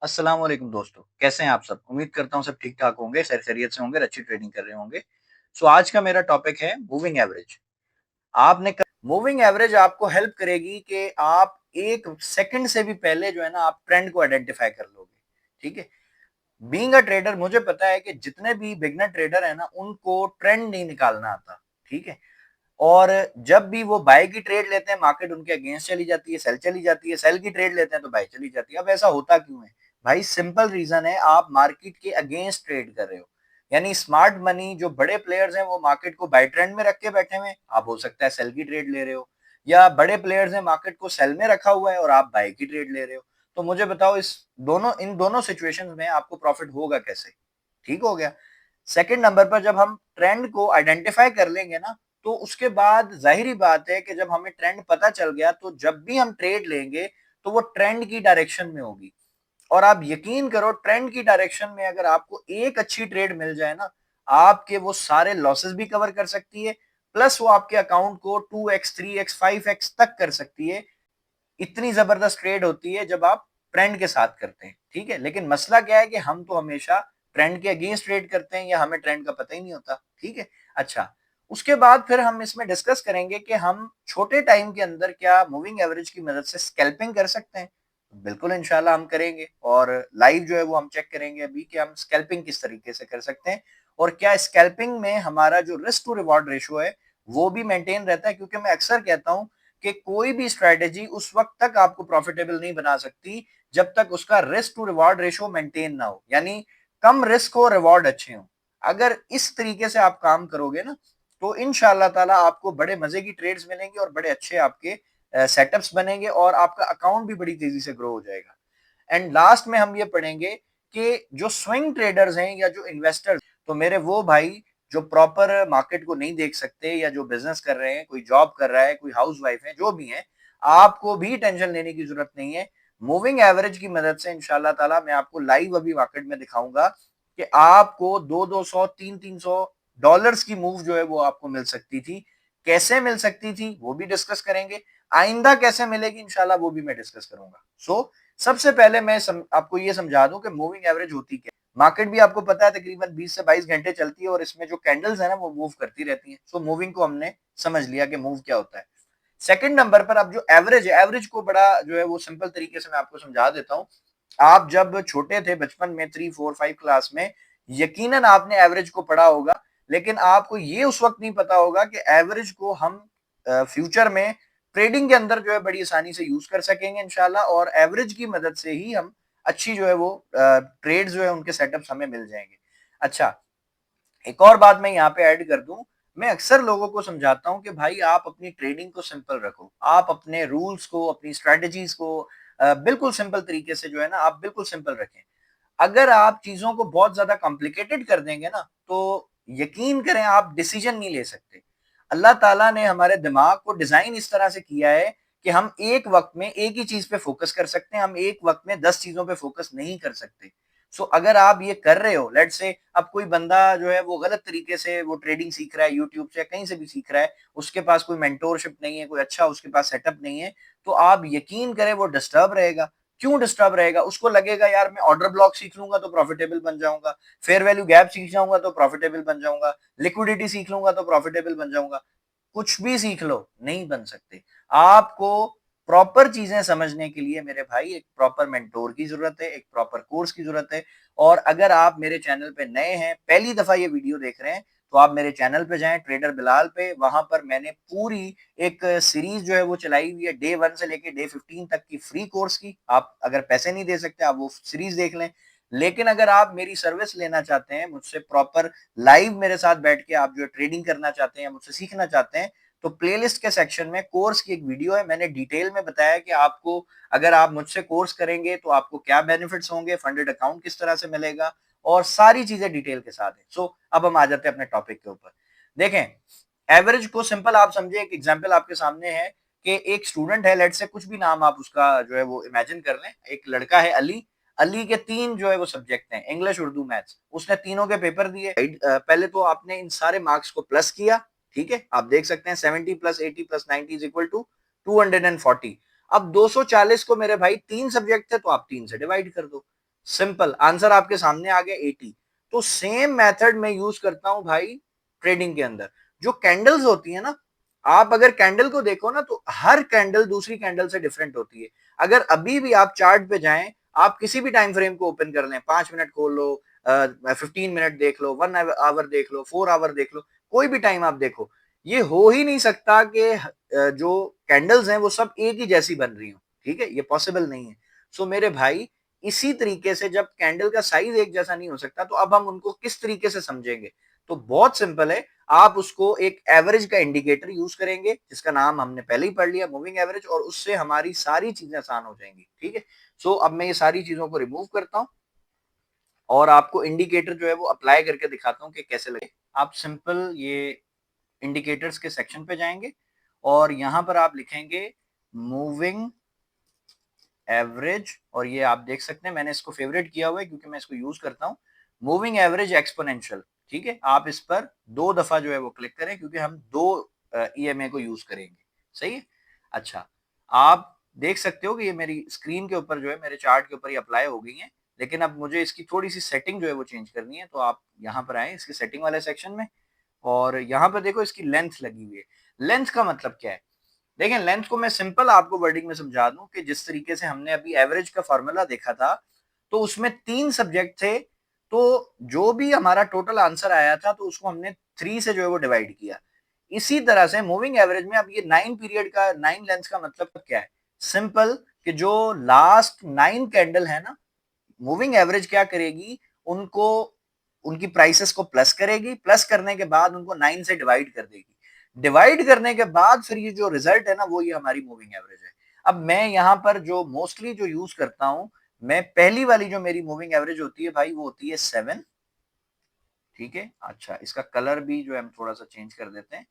अस्सलाम वालेकुम दोस्तों, कैसे हैं आप सब? उम्मीद करता हूँ सब ठीक-ठाक होंगे, खैरियत से होंगे और अच्छी ट्रेडिंग कर रहे होंगे। आज का मेरा टॉपिक है मूविंग एवरेज। आपने क मूविंग एवरेज आपको हेल्प करेगी कि आप 1 सेकंड से भी पहले जो है ना आप ट्रेंड को आइडेंटिफाई कर लोगे, ठीक है? बीइंग अ ट्रेडर मुझे पता है कि जितने भी बिगिनर ट्रेडर हैं ना, उनको ट्रेंड नहीं निकालना आता, ठीक है? और जब भी वो बाय की ट्रेड लेते हैं मार्केट उनके अगेंस्ट चली जाती है, सेल चली जाती है, सेल की ट्रेड लेते हैं तो बाय चली जाती है। अब ऐसा होता क्यों है? भाई सिंपल रीजन है, आप मार्केट के अगेंस्ट ट्रेड कर रहे हो। यानी स्मार्ट मनी जो बड़े प्लेयर्स हैं वो मार्केट को बाय ट्रेंड में रख के बैठे हुए हैं, आप हो सकता है सेल की ट्रेड ले रहे हो, या बड़े प्लेयर्स हैं मार्केट को सेल में रखा हुआ है और आप बाय की ट्रेड ले रहे हो। तो मुझे बताओ इन दोनों सिचुएशंस में आपको प्रॉफिट होगा कैसे? ठीक हो गया। सेकंड नंबर पर जब हम ट्रेंड को आइडेंटिफाई कर लेंगे ना, तो उसके बाद जाहिर ही बात है कि जब हमें ट्रेंड पता चल गया तो जब भी हम ट्रेड लेंगे तो वो ट्रेंड की डायरेक्शन में होगी। और आप यकीन करो ट्रेंड की डायरेक्शन में अगर आपको एक अच्छी ट्रेड मिल जाए ना, आपके वो सारे लॉसेस भी कवर कर सकती है, प्लस वो आपके अकाउंट को 2x 3x 5x तक कर सकती है। इतनी जबरदस्त ट्रेड होती है जब आप ट्रेंड के साथ करते हैं, ठीक है? लेकिन मसला क्या है कि हम तो हमेशा ट्रेंड के अगेंस्ट ट्रेड करते हैं या हमें ट्रेंड का पता ही नहीं होता, ठीक है? अच्छा, उसके बाद फिर हम इसमें डिस्कस करेंगे कि हम छोटे टाइम के अंदर क्या मूविंग एवरेज की मदद से स्कैल्पिंग कर सकते हैं? बिल्कुल इंशाल्लाह हम करेंगे और लाइव जो है वो हम चेक करेंगे अभी कि हम स्कैल्पिंग किस तरीके से कर सकते हैं और क्या स्कैल्पिंग में हमारा जो रिस्क टू रिवॉर्ड रेशियो है वो भी मेंटेन रहता है, क्योंकि मैं अक्सर कहता हूं कि कोई भी स्ट्रेटेजी उस वक्त तक आपको प्रॉफिटेबल नहीं बना सकती जब तक उसका risk to reward ratio maintain ना हो, यानी कम रिस्क हो रिवॉर्ड अच्छे हो। अगर इस तरीके से आप काम करोगे ना तो इंशाल्लाह ताला आपको बड़े मजे की ट्रेड्स मिलेंगी और बड़े अच्छे आपके सेटअप्स बनेंगे और आपका अकाउंट भी बड़ी तेजी से ग्रो हो जाएगा। एंड लास्ट में हम ये पढ़ेंगे कि जो स्विंग ट्रेडर्स हैं या जो इन्वेस्टर्स, तो मेरे वो भाई जो प्रॉपर मार्केट को नहीं देख सकते या जो बिजनेस कर रहे हैं, कोई जॉब कर रहा है, कोई हाउस वाइफ है, जो भी है, आपको भी टेंशन लेने की जरूरत नहीं है। मूविंग एवरेज की मदद से इंशाल्लाह ताला मैं आपको लाइव अभी मार्केट में दिखाऊंगा कि आपको 200 300 डॉलर्स की मूव जो है वो आपको मिल सकती थी। कैसे मिल सकती थी वो भी डिस्कस करेंगे, आइंदा कैसे मिलेगी इंशाल्लाह वो भी मैं डिस्कस करूंगा। सबसे पहले मैं आपको ये समझा दूं कि मूविंग एवरेज होती क्या है। मार्केट भी आपको पता है तकरीबन 20 से 22 घंटे चलती है और इसमें जो कैंडल्स है ना वो मूव करती रहती हैं। मूविंग को हमने समझ लिया कि मूव क्या होता है। सेकंड नंबर पर अब जो एवरेज है, एवरेज को बड़ा जो है वो सिंपल तरीके से मैं आपको समझा देता हूँ। आप जब छोटे थे बचपन में 3 4 5 क्लास में, यकीनन आपने एवरेज को पढ़ा होगा, लेकिन आपको ये उस वक्त नहीं पता होगा कि एवरेज को हम फ्यूचर में ट्रेडिंग के अंदर जो है बड़ी आसानी से यूज कर सकेंगे इंशाल्लाह, और एवरेज की मदद से ही हम अच्छी जो है वो ट्रेड जो है उनके सेटअप्स हमें मिल जाएंगे। अच्छा, एक और बात मैं यहाँ पे ऐड कर दूं, मैं अक्सर लोगों को समझाता हूं कि भाई आप अपनी ट्रेडिंग को सिंपल रखो, आप अपने रूल्स को, अपनी स्ट्रेटजीज को बिल्कुल सिंपल तरीके से जो है ना आप बिल्कुल सिंपल रखें। अगर आप चीजों को बहुत ज्यादा कॉम्प्लिकेटेड कर देंगे ना तो यकीन करें आप डिसीजन नहीं ले सकते। अल्लाह ताला ने हमारे दिमाग को डिजाइन इस तरह से किया है कि हम एक वक्त में एक ही चीज पे फोकस कर सकते हैं, हम एक वक्त में 10 चीजों पे फोकस नहीं कर सकते। अगर आप ये कर रहे हो, लेट से अब कोई बंदा जो है वो गलत तरीके से वो ट्रेडिंग सीख रहा है यूट्यूब से या कहीं से भी सीख रहा है, उसके पास कोई मेंटोरशिप नहीं है, कोई अच्छा उसके पास सेटअप नहीं है, तो आप यकीन करें वो डिस्टर्ब रहेगा। क्यों डिस्टर्ब रहेगा? उसको लगेगा यार मैं ऑर्डर ब्लॉक सीख लूंगा तो प्रॉफिटेबल बन जाऊंगा, फेयर वैल्यू गैप सीख जाऊंगा तो प्रॉफिटेबल बन जाऊंगा, लिक्विडिटी सीख लूंगा तो प्रॉफिटेबल बन जाऊंगा। कुछ भी सीख लो, नहीं बन सकते। आपको प्रॉपर चीजें समझने के लिए मेरे भाई एक प्रॉपर मेंटोर की जरूरत है, एक प्रॉपर कोर्स की जरूरत है। और अगर आप मेरे चैनल पे नए हैं, पहली दफा ये वीडियो देख रहे हैं, तो आप मेरे चैनल पे जाएं, ट्रेडर बिलाल पे। वहां पर मैंने पूरी एक सीरीज जो है वो चलाई हुई है, डे 1 से लेके डे 15 तक की फ्री कोर्स की। आप अगर पैसे नहीं दे सकते आप वो सीरीज देख लें, लेकिन अगर आप मेरी सर्विस लेना चाहते हैं मुझसे, प्रॉपर लाइव मेरे साथ बैठ के आप जो ट्रेडिंग करना चाहते हैं, मुझसे सीखना चाहते हैं, तो प्लेलिस्ट के सेक्शन में कोर्स की एक वीडियो है, मैंने डिटेल में बताया कि आपको अगर आप मुझसे कोर्स करेंगे तो आपको क्या बेनिफिट्स होंगे, फंडेड अकाउंट किस तरह से मिलेगा, और सारी चीजें डिटेल के साथ है। अब हम आ जाते हैं अपने टॉपिक के ऊपर। देखें, एवरेज को सिंपल आप समझे, एक एग्जांपल आपके सामने है कि एक स्टूडेंट है, लेट से कुछ भी नाम आप उसका जो है वो इमेजिन कर लें। एक लड़का है अली, अली के 3 जो है वो सब्जेक्ट हैं, इंग्लिश, उर्दू, मैथ्स। उसने तीनों के पेपर दिए। पहले तो आपने इन सारे मार्क्स को प्लस किया, ठीक है? आप देख सकते हैं 70 plus 80 plus 90 is equal to 240। अब 240 को मेरे भाई 3 सब्जेक्ट थे तो आप 3 से डिवाइड कर दो। सिंपल आंसर आपके सामने आ गया 80। तो सेम मेथड मैं यूज करता हूं भाई ट्रेडिंग के अंदर। जो कैंडल्स होती है ना, आप अगर कैंडल को देखो ना तो हर कैंडल दूसरी कैंडल से डिफरेंट होती है। अगर अभी भी आप चार्ट पे जाएं, आप किसी भी टाइम फ्रेम को ओपन कर लें, 5 मिनट खोल लो, 15 मिनट देख लो, 1 आवर देख लो, 4 आवर देख लो, कोई भी टाइम आप देखो, ये हो ही नहीं सकता कि जो कैंडल्स हैं वो सब एक ही जैसी बन रही हो। ठीक है, ये पॉसिबल नहीं है। सो मेरे भाई, इसी तरीके से जब कैंडल का साइज एक जैसा नहीं हो सकता, तो अब हम उनको किस तरीके से समझेंगे? तो बहुत सिंपल है, आप उसको एक एवरेज का इंडिकेटर यूज करेंगे, जिसका नाम हमने पहले ही पढ़ लिया, मूविंग एवरेज, और उससे हमारी सारी चीजें आसान हो जाएंगी। ठीक है, सो अब मैं ये सारी चीजों को रिमूव करता हूं और आपको इंडिकेटर जो है वो अप्लाई करके दिखाता हूं कि कैसे लगे। आप सिंपल ये इंडिकेटर्स के सेक्शन पे जाएंगे और यहां पर आप लिखेंगे मूविंग एवरेज, और ये आप देख सकते हैं मैंने इसको फेवरेट किया हुआ है क्योंकि मैं इसको यूज करता हूं, मूविंग एवरेज एक्सपोनेंशियल। ठीक है, आप इस पर 2 दफा जो है वो क्लिक करें क्योंकि हम 2 EMA को यूज करेंगे। सही है। अच्छा, आप देख सकते हो कि ये मेरी स्क्रीन के ऊपर जो है, मेरे चार्ट के ऊपर ये अप्लाई हो गई है, लेकिन अब मुझे इसकी थोड़ी सी सेटिंग जो है वो चेंज करनी है। तो आप यहाँ पर आए इसकी सेटिंग वाले सेक्शन में, और यहाँ पर देखो इसकी लेंथ लगी हुई है। लेंथ का मतलब क्या है? देखें, लेंथ को मैं सिंपल आपको वर्डिंग में समझा दूं कि जिस तरीके से हमने अभी एवरेज का फॉर्मूला देखा था, तो उसमें 3 सब्जेक्ट थे, तो जो भी हमारा टोटल आंसर आया था तो उसको हमने 3 से जो है वो डिवाइड किया। इसी तरह से मूविंग एवरेज में अब ये 9 पीरियड का 9 लेंथ का मतलब क्या है? सिंपल, कि जो लास्ट 9 कैंडल है ना, मूविंग एवरेज क्या करेगी, उनको, उनकी प्राइसेस को प्लस करेगी, प्लस करने के बाद उनको 9 से डिवाइड कर देगी, डिवाइड करने के बाद फिर ये जो रिजल्ट है ना, वो ये हमारी मूविंग एवरेज है। अब मैं यहाँ पर जो मोस्टली जो यूज करता हूं, मैं पहली वाली जो मेरी मूविंग एवरेज होती है भाई, वो होती है 7। ठीक है, अच्छा, इसका कलर भी जो है हम थोड़ा सा चेंज कर देते हैं।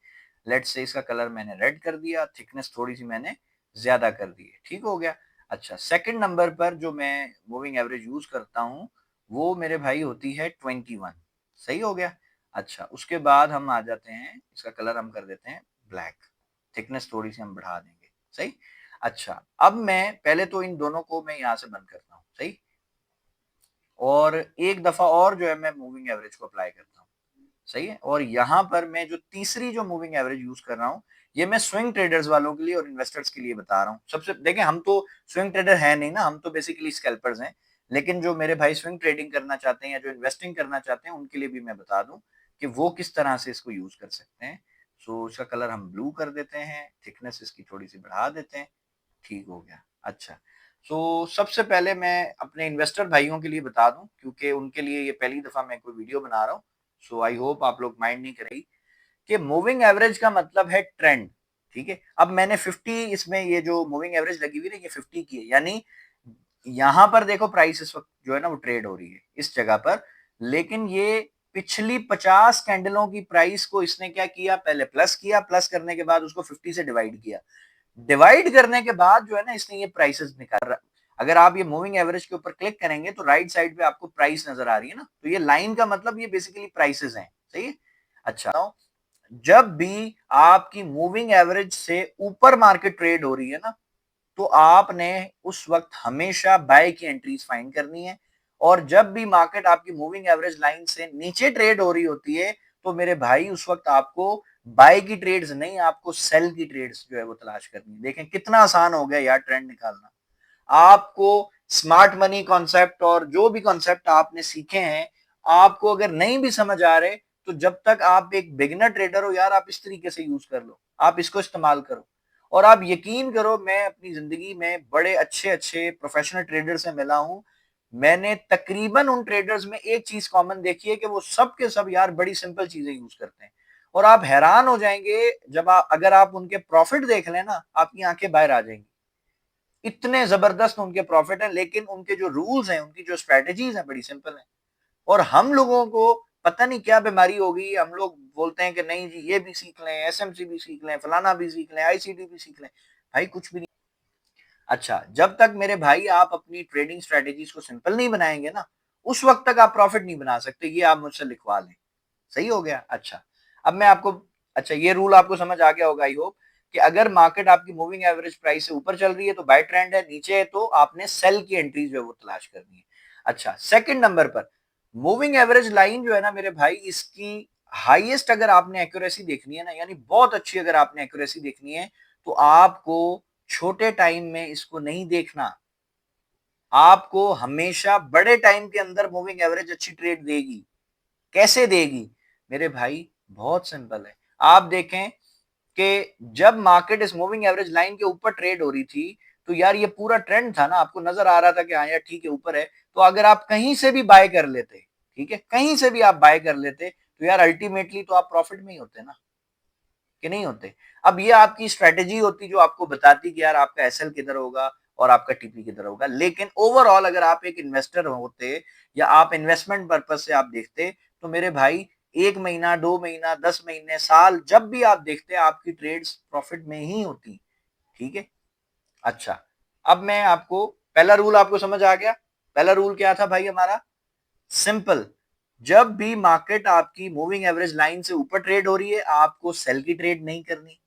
लेट्स से इसका कलर मैंने रेड कर दिया, थिकनेस थोड़ी सी मैंने ज्यादा कर दी है। ठीक हो गया। अच्छा, सेकंड नंबर पर जो मैं मूविंग एवरेज यूज करता हूँ, वो मेरे भाई होती है 21। सही हो गया। अच्छा, उसके बाद हम आ जाते हैं, इसका कलर हम कर देते हैं ब्लैक, थिकनेस थोड़ी सी हम बढ़ा देंगे। सही। अच्छा, अब मैं पहले तो इन दोनों को मैं यहाँ से बंद करता हूँ। सही। और एक दफा और जो है मैं मूविंग एवरेज को अप्लाई करता हूँ। सही है। और यहाँ पर मैं जो तीसरी जो मूविंग एवरेज यूज कर रहा हूँ, ये मैं स्विंग ट्रेडर्स वालों के लिए और इन्वेस्टर्स के लिए बता रहा हूँ। सबसे देखें, हम तो स्विंग ट्रेडर है नहीं ना, हम तो बेसिकली स्कैल्पर्स हैं, लेकिन जो मेरे भाई स्विंग ट्रेडिंग करना चाहते हैं या जो इन्वेस्टिंग करना चाहते हैं, उनके लिए भी मैं बता दूं कि वो किस तरह से इसको यूज कर सकते हैं। सो इसका कलर हम ब्लू कर देते हैं, थिकनेस इसकी थोड़ी सी बढ़ा देते हैं। ठीक हो गया। अच्छा, तो सबसे पहले मैं अपने इन्वेस्टर भाइयों के लिए बता दूं, क्योंकि उनके लिए ये पहली दफा मैं कोई वीडियो बना रहा हूँ। सो आई होप आप लोग माइंड नहीं करेंगे कि मूविंग एवरेज का मतलब है ट्रेंड। ठीक है, अब मैंने 50, इसमें ये जो मूविंग एवरेज लगी हुई है ये 50 की है, यानी यहां पर देखो प्राइस इस वक्त जो है ना वो ट्रेड हो रही है इस जगह पर, लेकिन ये पिछली 50 कैंडलों की प्राइस को इसने क्या किया, पहले प्लस किया, प्लस करने के बाद उसको 50 से डिवाइड किया, डिवाइड करने के बाद जो है ना इसने ये प्राइसेस निकाल रहा। अगर आप ये मूविंग एवरेज के ऊपर क्लिक करेंगे तो राइट साइड पे आपको प्राइस नजर आ रही है ना, तो ये लाइन का मतलब ये बेसिकली प्राइसेस हैं। सही है। अच्छा, जब भी आपकी मूविंग एवरेज से ऊपर मार्केट ट्रेड हो रही है ना, तो आपने उस वक्त हमेशा बाय की एंट्रीज फाइंड करनी है। और जब भी मार्केट आपकी मूविंग एवरेज लाइन से नीचे ट्रेड हो रही होती है, तो मेरे भाई उस वक्त आपको बाय की ट्रेड्स नहीं, आपको सेल की ट्रेड्स जो है वो तलाश करनी है। देखें कितना आसान हो गया यार ट्रेंड निकालना। आपको स्मार्ट मनी कॉन्सेप्ट और जो भी कॉन्सेप्ट आपने सीखे हैं, आपको अगर नहीं भी समझ आ रहे, तो जब तक आप एक बिगिनर ट्रेडर हो यार, आप इस तरीके से यूज कर लो, आप इसको इस्तेमाल करो। और आप यकीन करो, मैं अपनी जिंदगी में बड़े अच्छे अच्छे प्रोफेशनल ट्रेडर से मिला हूं, मैंने तकरीबन उन ट्रेडर्स में एक चीज कॉमन देखी है कि वो सब के सब यार बड़ी सिंपल चीजें यूज करते हैं। और आप हैरान हो जाएंगे जब आप, अगर आप उनके प्रॉफिट देख लें ना, आपकी आंखें बाहर आ जाएंगी, इतने जबरदस्त उनके प्रॉफिट हैं, लेकिन उनके जो रूल्स हैं, उनकी जो स्ट्रेटेजीज हैं, बड़ी सिंपल हैं। और हम लोगों को पता नहीं क्या बीमारी हो गई, हम लोग बोलते हैं कि नहीं जी ये भी सीख लें, एसएमसी भी सीख लें, फलाना भी सीख लें, आईसीटी भी सीख लें। भाई कुछ भी नहीं। अच्छा, जब तक मेरे भाई आप अपनी ट्रेडिंग स्ट्रेटेजीज को सिंपल नहीं बनाएंगे ना, उस वक्त तक आप प्रॉफिट नहीं बना सकते, ये आप मुझसे लिखवा लें। सही हो गया। अच्छा, अब मैं आपको, अच्छा ये रूल आपको समझ आ गया होगा आई होप, कि अगर मार्केट आपकी मूविंग एवरेज प्राइस से ऊपर चल रही है तो बाय ट्रेंड है, नीचे है तो आपने सेल की एंट्रीज जो है वो तलाश करनी है। अच्छा, सेकंड नंबर पर मूविंग एवरेज लाइन जो है ना मेरे भाई, इसकी हाईएस्ट अगर आपने एक्यूरेसी देखनी है ना, यानी बहुत अच्छी अगर आपने एक्यूरेसी देखनी है, तो आपको छोटे टाइम में इसको नहीं देखना। आपको हमेशा बड़े टाइम के अंदर मूविंग एवरेज अच्छी ट्रेड देगी। कैसे देगी? मेरे भाई बहुत सिंपल है। आप देखें कि जब मार्केट इस मूविंग एवरेज लाइन के ऊपर ट्रेड हो रही थी, तो यार ये पूरा ट्रेंड था ना, आपको नजर आ रहा था कि हाँ यार ठीक है ऊपर है, तो अगर आप कहीं से भी बाय कर लेते, ठीक है, कहीं से भी आप बाय कर लेते, तो यार अल्टीमेटली तो आप प्रॉफिट में ही होते ना, कि नहीं होते? अब ये आपकी स्ट्रेटेजी होती जो आपको बताती कि यार आपका एसएल किधर होगा और आपका टीपी किधर होगा। लेकिन ओवरऑल अगर आप एक इन्वेस्टर होते या आप इन्वेस्टमेंट पर्पज से आप देखते, तो मेरे भाई 1 महीना, 2 महीना, 10 महीने, साल जब भी आप देखते आपकी ट्रेड्स प्रॉफिट में ही होती। ठीक है? अच्छा, अब मैं आपको पहला रूल आपको समझ आ गया? पहला रूल क्या था भाई हमारा? सिंपल, जब भी मार्केट आपकी मूविंग एवरेज लाइन से ऊपर ट्रेड हो रही है, आपको सेल की ट्रेड नहीं करनी।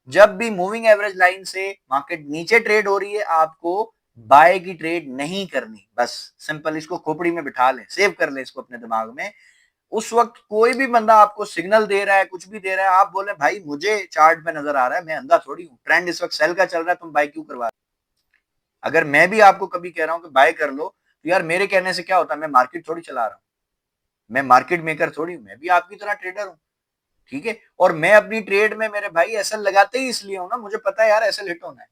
जब भी मूविंग एवरेज लाइन से मार्केट नीचे ट्रेड हो रही है, आपको बाय की ट्रेड नहीं करनी। बस सिंपल, इसको खोपड़ी में बिठा लें, सेव कर लें इसको अपने दिमाग में। उस वक्त कोई भी बंदा आपको सिग्नल दे रहा है, कुछ भी दे रहा है, आप बोले भाई मुझे चार्ट पे नजर आ रहा है, मैं अंधा थोड़ी हूं, ट्रेंड इस वक्त सेल का चल रहा है, तुम बाय क्यों करवा रहे हो? अगर मैं भी आपको कभी कह रहा हूं कि बाय कर लो, तो यार मेरे कहने से क्या होता है? मैं मार्केट थोड़ी चला रहा हूं, मैं मार्केट मेकर थोड़ी हूं, मैं भी आपकी तरह ट्रेडर हूं। ठीक है? और मैं अपनी ट्रेड में मेरे भाई एसएल लगाते ही इसलिए हूं ना, मुझे पता है यार एसएल हिट होना है।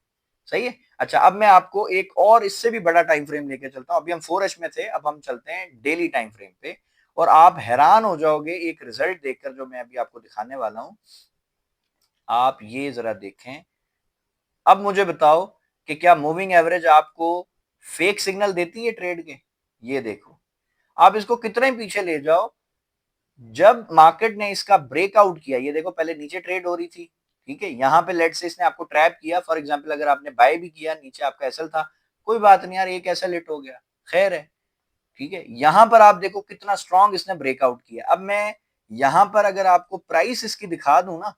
सही है? अच्छा, अब मैं आपको एक और इससे भी बड़ा टाइम फ्रेम लेके चलता हूं। अभी हम 4H में थे, अब हम चलते हैं डेली टाइम फ्रेम पे, और आप हैरान हो जाओगे एक रिजल्ट देखकर जो मैं अभी आपको दिखाने वाला हूं। आप ये जरा देखें। अब मुझे बताओ कि क्या मूविंग एवरेज आपको फेक सिग्नल देती है ट्रेड के? ये देखो, आप इसको कितने पीछे ले जाओ, जब मार्केट ने इसका ब्रेकआउट किया, ये देखो पहले नीचे ट्रेड हो रही थी, ठीक है, यहां पे लेट से इसने आपको ट्रैप किया, फॉर एग्जांपल अगर आपने बाय भी किया, नीचे आपका एसएल था, कोई बात नहीं यार, एक एसएल हिट हो गया, खैर है। ठीक है, यहां पर आप देखो कितना स्ट्रांग इसने ब्रेकआउट किया। अब मैं यहां पर अगर आपको प्राइस इसकी दिखा दूं ना,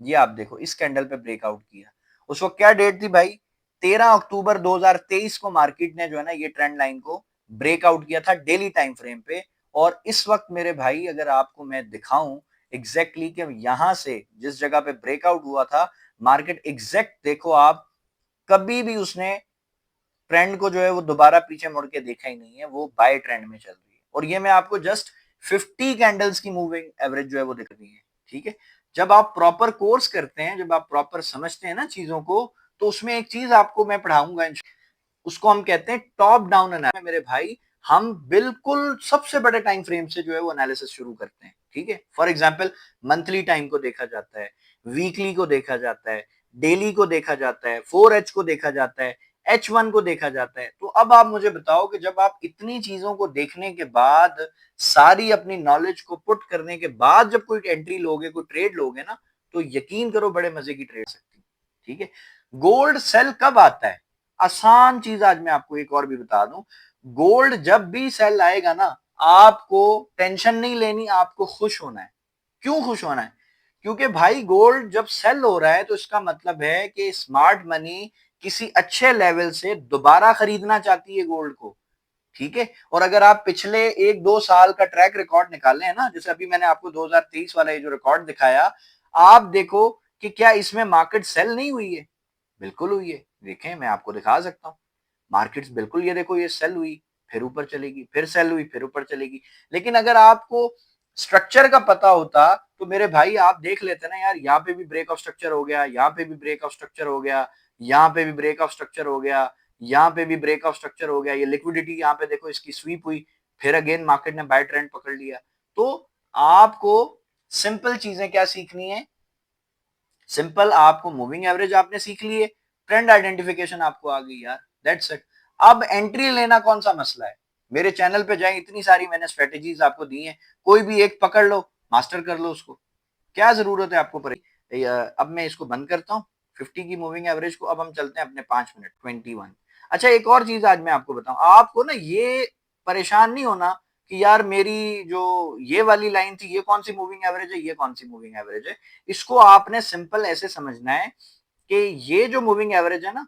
ये आप देखो इस कैंडल पे ब्रेकआउट किया। उस वक्त क्या डेट थी भाई? 13 अक्टूबर 2023 को मार्केट ने जो है ना ये ट्रेंड लाइन को ब्रेकआउट किया था डेली टाइम फ्रेम पे। और इस वक्त मेरे भाई अगर आपको मैं दिखाऊं एग्जैक्टली कि यहां से जिस जगह पे ब्रेकआउट हुआ था, मार्केट एग्जैक्ट देखो आप, कभी भी उसने ट्रेंड को जो है वो दोबारा पीछे मुड़ के देखा ही नहीं है, वो बाय ट्रेंड में चल रही है। और ये मैं आपको जस्ट 50 कैंडल्स की मूविंग एवरेज जो है वो दिख रही है। ठीक है? जब आप प्रॉपर कोर्स करते हैं, जब आप प्रॉपर समझते हैं ना चीजों को, तो उसमें एक चीज आपको मैं पढ़ाऊंगा, उसको हम कहते हैं टॉप डाउन एनालिसिस। मेरे भाई हम बिल्कुल सबसे बड़े टाइम फ्रेम से जो है वो एनालिसिस शुरू करते हैं। ठीक है? फॉर एग्जांपल मंथली टाइम को देखा जाता है, वीकली को देखा जाता है, डेली को देखा जाता है, 4H को देखा जाता है, H1 को देखा जाता है। तो अब आप मुझे बताओ कि जब आप इतनी चीजों को देखने के बाद, सारी अपनी नॉलेज को पुट करने के बाद जब कोई एंट्री लोगे, कोई ट्रेड लोगे ना, तो यकीन करो बड़े मजे की ट्रेड सकती है। ठीक है? गोल्ड सेल कब आता है? आसान चीज आज मैं आपको एक और भी बता दूं, गोल्ड जब भी सेल आएगा ना, आपको टेंशन नहीं लेनी, आपको खुश होना है। क्यों खुश होना है? क्योंकि भाई गोल्ड जब सेल हो रहा है, तो इसका मतलब है कि स्मार्ट मनी किसी अच्छे लेवल से दोबारा खरीदना चाहती है गोल्ड को। ठीक है? और अगर आप पिछले 1-2 साल का ट्रैक रिकॉर्ड निकाले हैं ना, जैसे अभी मैंने आपको 2023 वाला ये जो रिकॉर्ड दिखाया, आप देखो कि क्या इसमें मार्केट सेल नहीं हुई है? बिल्कुल हुई है। देखें, मैं आपको दिखा सकता हूँ। मार्केट्स बिल्कुल, ये देखो ये सेल हुई, फिर ऊपर चलेगी, फिर सेल हुई, फिर ऊपर चलेगी। लेकिन अगर आपको स्ट्रक्चर का पता होता, तो मेरे भाई आप देख लेते ना यार, यहाँ पे भी ब्रेक ऑफ स्ट्रक्चर हो गया, यहाँ पे भी ब्रेक ऑफ स्ट्रक्चर हो गया, यहाँ पे भी ब्रेक ऑफ स्ट्रक्चर हो गया, यहाँ पे भी ब्रेक ऑफ स्ट्रक्चर हो गया, ये लिक्विडिटी यहाँ पे देखो इसकी स्वीप हुई, फिर अगेन मार्केट ने बाय ट्रेंड पकड़ लिया। तो आपको सिंपल चीजें क्या सीखनी है? सिंपल, आपको मूविंग एवरेज आपने सीख ली है, ट्रेंड आइडेंटिफिकेशन आपको आ गई यार, दैट्स इट। अब एंट्री लेना कौन सा मसला है? मेरे चैनल पे जाए, इतनी सारी मैंने स्ट्रेटेजीज आपको दी हैं, कोई भी एक पकड़ लो, मास्टर कर लो उसको, क्या जरूरत है आपको अब मैं इसको बंद करता हूँ 50 की मूविंग एवरेज को। अब हम चलते हैं अपने 5 मिनट 21। अच्छा, एक और चीज आज मैं आपको बताऊं, आपको ना ये परेशान नहीं होना कि यार मेरी जो ये वाली लाइन थी, ये कौन सी मूविंग एवरेज है, ये कौन सी मूविंग एवरेज है। इसको आपने सिंपल ऐसे समझना है कि ये जो मूविंग एवरेज है ना,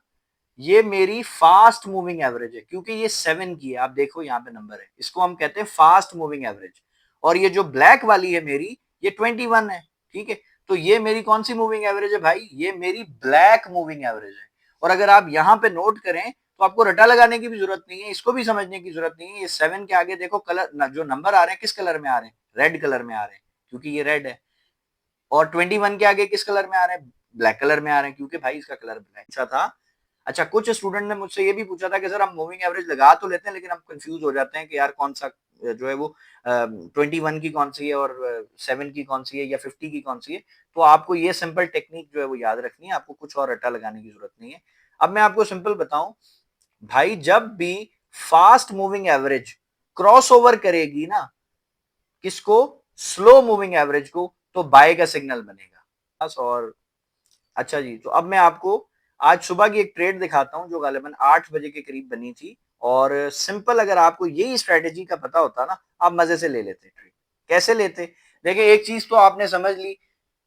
ये मेरी फास्ट मूविंग एवरेज है, क्योंकि ये 7 की है, आप देखो यहाँ पे नंबर है, इसको हम कहते हैं फास्ट मूविंग एवरेज। और ये जो ब्लैक वाली है मेरी, ये 21 है, ठीक है। तो ये मेरी कौन सी मूविंग एवरेज है भाई, ये मेरी ब्लैक मूविंग एवरेज है। और अगर आप यहाँ पे नोट करें तो आपको रटा लगाने की भी जरूरत नहीं है, इसको भी समझने की जरूरत नहीं है। ये 7 के आगे देखो कलर, जो नंबर आ रहे हैं किस कलर में आ रहे हैं, रेड कलर में आ रहे हैं, क्योंकि ये रेड है। और 21 के आगे किस कलर में आ रहे हैं, ब्लैक कलर में आ रहे हैं, क्योंकि भाई इसका कलर ब्लैक अच्छा था। अच्छा, कुछ स्टूडेंट ने मुझसे ये भी पूछा था कि सर हम मूविंग एवरेज लगा तो लेते हैं लेकिन हम कंफ्यूज हो जाते हैं कि यार कौन सा जो है वो 21 की कौन सी है और 7 की कौन सी है या 50 की कौन सी है। तो आपको ये सिंपल टेक्निक जो है वो याद रखनी है, आपको कुछ और रट्टा लगाने की जरूरत नहीं है। अब मैं आपको सिंपल बताऊं, भाई जब भी fast moving average cross over करेगी ना किसको, स्लो मूविंग एवरेज को, तो बाय का सिग्नल बनेगा। और अच्छा जी, तो अब मैं आपको आज सुबह की एक ट्रेड दिखाता हूं जो गालिबन 8 बजे के करीब बनी थी। और सिंपल, अगर आपको यही स्ट्रेटेजी का पता होता ना, आप मजे से ले लेते ट्रेड। कैसे लेते, देखिए एक चीज तो आपने समझ ली,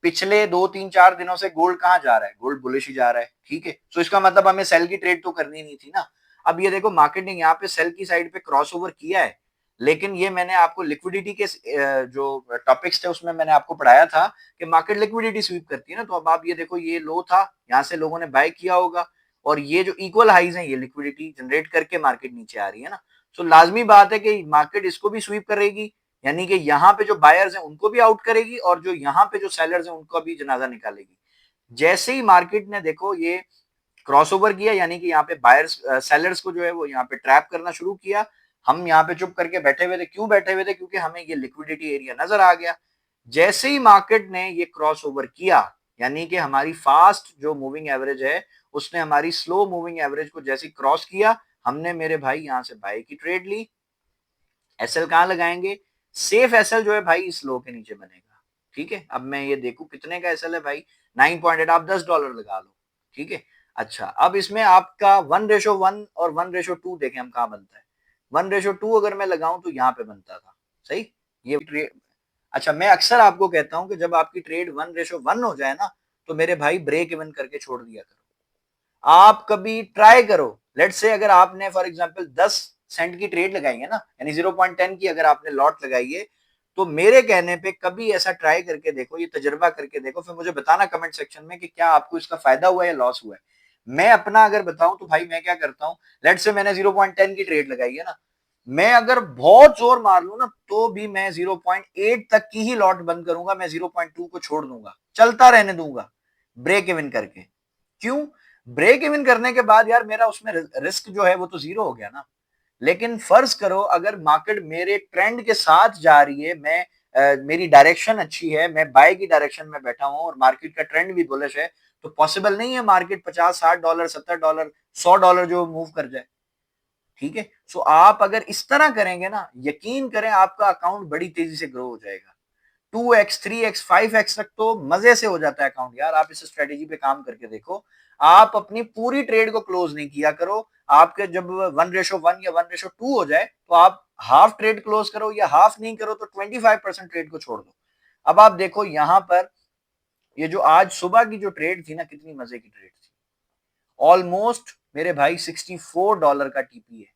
पिछले 2 3 4 दिनों से गोल्ड कहाँ जा रहा है, गोल्ड बुलिश ही जा रहा है, ठीक है। तो इसका मतलब हमें सेल की ट्रेड तो करनी नहीं थी ना। अब ये देखो मार्केट ने यहाँ पे सेल की साइड पे क्रॉस ओवर किया है, लेकिन ये मैंने आपको लिक्विडिटी के जो टॉपिक्स थे उसमें मैंने आपको पढ़ाया था कि मार्केट लिक्विडिटी स्वीप करती है ना। तो अब आप ये देखो, ये लो था, यहाँ से लोगों ने बाय किया होगा, और ये जो इक्वल हाइज है ये लिक्विडिटी जनरेट करके मार्केट नीचे आ रही है ना। तो लाजमी बात है कि मार्केट इसको भी स्वीप करेगी, यानी कि यहाँ पे जो बायर्स हैं उनको भी आउट करेगी, और जो यहाँ पे जो सेलर्स हैं उनको भी जनाजा निकालेगी। जैसे ही मार्केट ने देखो ये क्रॉसओवर किया, यानी कि यहाँ पे बायर्स सेलर्स को जो है वो यहाँ पे ट्रैप करना शुरू किया, हम यहाँ पे चुप करके बैठे हुए थे। क्यों बैठे हुए थे, क्योंकि हमें ये लिक्विडिटी एरिया नजर आ गया। जैसे ही मार्केट ने ये क्रॉस ओवर किया, यानी कि हमारी फास्ट जो मूविंग एवरेज है उसने हमारी स्लो मूविंग एवरेज को जैसे क्रॉस किया, हमने मेरे भाई यहाँ से बाय की ट्रेड ली। एसएल कहाँ लगाएंगे, सेफ एसएल जो है भाई इस लो के नीचे बनेगा, ठीक है। अब मैं ये देखूं कितने का एसएल है भाई, 9.8, आप $10 लगा लो, ठीक है। अच्छा, अब इसमें आपका 1:1 और 1:2 देखें हम कहाँ बनता है। 1:2 अगर मैं लगाऊं तो यहाँ पे बनता था, सही। ये ट्रेड, अच्छा मैं अक्सर आपको कहता हूं कि जब आपकी ट्रेड 1:1 हो जाए ना, तो मेरे भाई ब्रेक इवन करके छोड़ दिया करो। आप कभी ट्राई करो, लेट्स से अगर आपने फॉर एग्जांपल 10 सेंट की ट्रेड लगाई है ना, यानी 0.10 की अगर आपने लॉट लगाई है, तो मेरे कहने पे कभी ऐसा ट्राई करके देखो, ये तजुर्बा करके देखो, फिर मुझे बताना कमेंट सेक्शन में कि क्या आपको इसका फायदा हुआ है या लॉस हुआ है। मैं अपना अगर बताऊं तो भाई मैं क्या करता हूं, लेट्स से मैंने 0.10 की ट्रेड लगाई है ना, मैं अगर बहुत जोर मार लूं ना तो भी मैं 0.8 तक की ही लॉट बंद करूंगा, मैं 0.2 को छोड़ दूंगा, चलता रहने दूंगा ब्रेक इवन करके। क्यों, ब्रेक इवन करने के बाद यार मेरा उसमें रिस्क जो है वो तो जीरो हो गया ना। लेकिन फर्ज करो अगर मार्केट मेरे ट्रेंड के साथ जा रही है, मैं मेरी डायरेक्शन अच्छी है, मैं बाय की डायरेक्शन में बैठा हूं और मार्केट का ट्रेंड भी बुलिश है, तो पॉसिबल नहीं है मार्केट $50 $60 $70 $100 जो मूव कर जाए, ठीक है। सो आप अगर इस तरह करेंगे ना, यकीन करें आपका अकाउंट बड़ी तेजी से ग्रो हो जाएगा। 2x 3x 5x तक तो मजे से हो जाता है अकाउंट यार। आप इस स्ट्रेटेजी पे काम करके देखो, आप अपनी पूरी ट्रेड को क्लोज नहीं किया करो। आपके जब 1:1 या 1:2 हो जाए तो आप हाफ ट्रेड क्लोज करो, या हाफ नहीं करो तो 25% ट्रेड को छोड़ दो। अब आप देखो यहां पर ये जो आज सुबह की जो ट्रेड थी ना, कितनी मजे की ट्रेड थी। ऑलमोस्ट मेरे भाई $64 का टीपी है,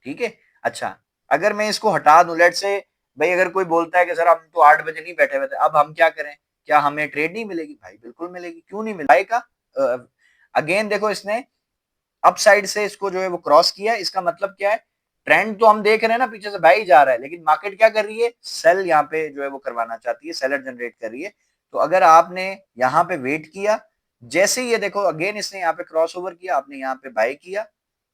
ठीक है। अच्छा, अगर मैं इसको हटा दूं, लेट से भाई अगर कोई बोलता है कि सर हम तो 8 बजे नहीं बैठे हुए थे, अब हम क्या करें, क्या हमें ट्रेड नहीं मिलेगी, भाई बिल्कुल मिलेगी, क्यों नहीं मिलेगा। अगेन देखो इसने अप साइड से इसको जो है वो क्रॉस किया, इसका मतलब क्या है, ट्रेंड तो हम देख रहे हैं ना पीछे से भाई जा रहा है, लेकिन मार्केट क्या कर रही है, सेल यहाँ पे जो है वो करवाना चाहती है, सेलर जनरेट कर रही है। तो अगर आपने यहाँ पे वेट किया, जैसे ही ये देखो अगेन इसने यहाँ पे क्रॉस ओवर किया, आपने यहाँ पे बाय किया,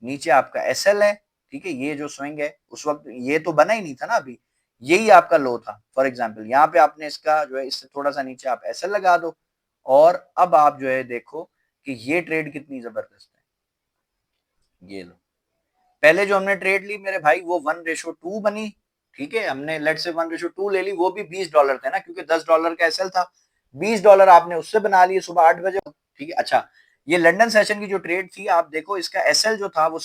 नीचे आपका एसएल है, ठीक है। ये जो स्विंग है उस वक्त ये तो बना ही नहीं था ना, अभी यही आपका लो था। फॉर एग्जाम्पल यहाँ पे आपने इसका जो है इससे थोड़ा सा नीचे आप एसएल लगा दो, और अब आप जो है देखो कि ये ट्रेड कितनी जबरदस्त है। ये लो, पहले जो हमने ट्रेड ली मेरे भाई वो 1:2 बनी, ठीक है। हमने लेट से 1:2 ले ली, वो भी $20 थे ना, क्योंकि $10 का एसएल था। $20 आपने उससे बना लिए सुबह 8 बजे, ठीक है। अच्छा, ये लंदन सेशन की जो ट्रेड थी, आप देखो इसका एसएल जो था वो,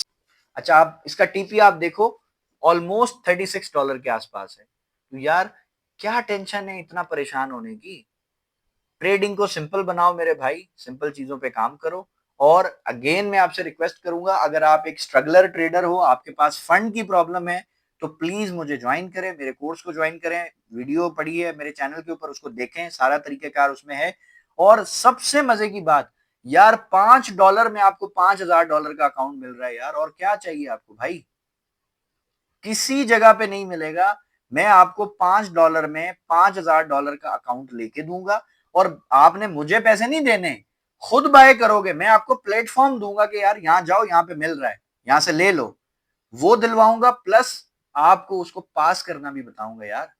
अच्छा आप इसका टीपी आप देखो, ऑलमोस्ट $36 के आसपास है। तो यार क्या टेंशन है इतना परेशान होने की, ट्रेडिंग को सिंपल बनाओ मेरे भाई, सिंपल चीजों पे काम करो, और अगेन मैं आपसे रिक्वेस्ट करूंगा, अगर आप एक स्ट्रगलर ट्रेडर हो, आपके पास फंड की प्रॉब्लम है, तो प्लीज मुझे ज्वाइन करें, मेरे कोर्स को ज्वाइन करें, वीडियो पड़ी है मेरे चैनल के ऊपर, उसको देखें, सारा तरीकेकार उसमें है। और सबसे मजे की बात यार, $5 में आपको $5,000 का अकाउंट मिल रहा है यार, और क्या चाहिए आपको भाई, किसी जगह पे नहीं मिलेगा। मैं आपको $5 में $5,000 का अकाउंट लेके दूंगा, और आपने मुझे पैसे नहीं देने, खुद बाय करोगे, मैं आपको प्लेटफॉर्म दूंगा कि यार यहां जाओ, यहां पे मिल रहा है, यहां से ले लो, वो दिलवाऊंगा, प्लस आपको उसको पास करना भी बताऊंगा यार।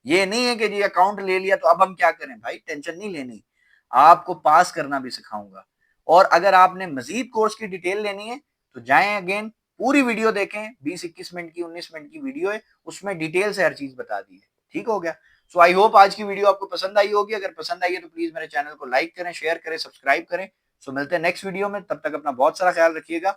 ये नहीं है कि जी अकाउंट ले लिया तो अब हम क्या करें, भाई टेंशन नहीं लेनी, आपको पास करना भी सिखाऊंगा। और अगर आपने मजीद कोर्स की डिटेल लेनी है तो जाएं, अगेन पूरी वीडियो देखें, 20-21 मिनट की, 19 मिनट की वीडियो है, उसमें डिटेल से हर चीज बता दी है। ठीक हो गया। सो आई होप आज की वीडियो आपको पसंद आई होगी। अगर पसंद आई है तो प्लीज मेरे चैनल को लाइक करें, शेयर करें, सब्सक्राइब करें। सो मिलते हैं नेक्स्ट वीडियो में, तब तक अपना बहुत सारा ख्याल रखिएगा।